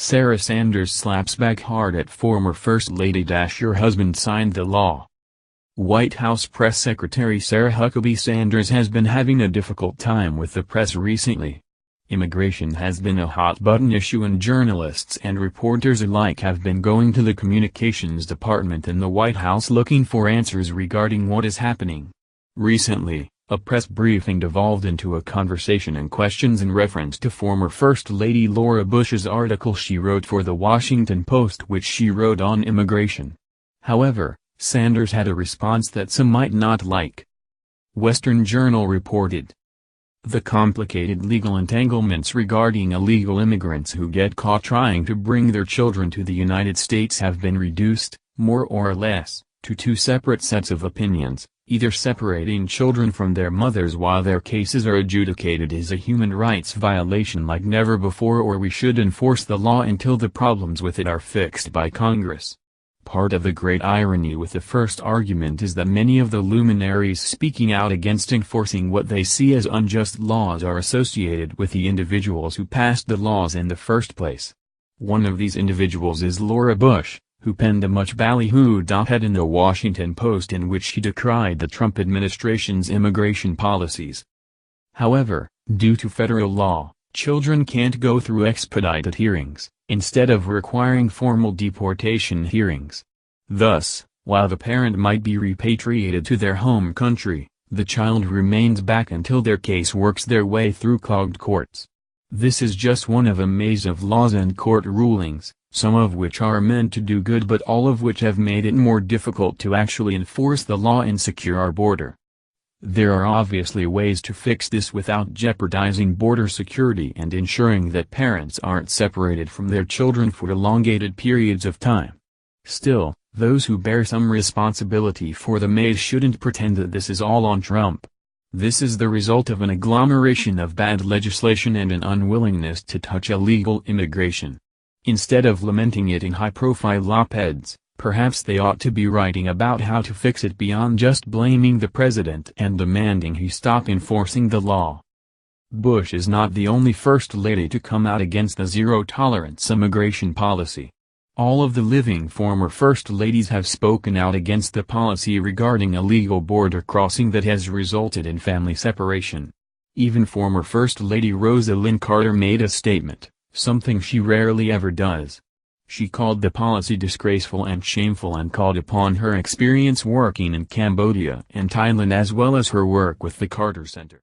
Sarah Sanders slaps back hard at former First Lady. Your husband signed the law. White House Press Secretary Sarah Huckabee Sanders has been having a difficult time with the press recently. Immigration has been a hot-button issue and journalists and reporters alike have been going to the Communications Department in the White House looking for answers regarding what is happening. Recently, a press briefing devolved into a conversation and questions in reference to former First Lady Laura Bush's article she wrote for The Washington Post, which she wrote on immigration. However, Sanders had a response that some might not like. Western Journal reported, "The complicated legal entanglements regarding illegal immigrants who get caught trying to bring their children to the United States have been reduced, more or less, to two separate sets of opinions. Either separating children from their mothers while their cases are adjudicated is a human rights violation like never before, or we should enforce the law until the problems with it are fixed by Congress." Part of the great irony with the first argument is that many of the luminaries speaking out against enforcing what they see as unjust laws are associated with the individuals who passed the laws in the first place. One of these individuals is Laura Bush, who penned a much-ballyhooed op-ed in The Washington Post in which she decried the Trump administration's immigration policies. However, due to federal law, children can't go through expedited hearings, instead of requiring formal deportation hearings. Thus, while the parent might be repatriated to their home country, the child remains back until their case works their way through clogged courts. This is just one of a maze of laws and court rulings, some of which are meant to do good but all of which have made it more difficult to actually enforce the law and secure our border. There are obviously ways to fix this without jeopardizing border security and ensuring that parents aren't separated from their children for elongated periods of time. Still, those who bear some responsibility for the maze shouldn't pretend that this is all on Trump. This is the result of an agglomeration of bad legislation and an unwillingness to touch illegal immigration. Instead of lamenting it in high-profile op-eds, perhaps they ought to be writing about how to fix it beyond just blaming the president and demanding he stop enforcing the law. Bush is not the only First Lady to come out against the zero-tolerance immigration policy. All of the living former First Ladies have spoken out against the policy regarding illegal border crossing that has resulted in family separation. Even former First Lady Rosa Lynn Carter made a statement, something she rarely ever does. She called the policy disgraceful and shameful and called upon her experience working in Cambodia and Thailand as well as her work with the Carter Center.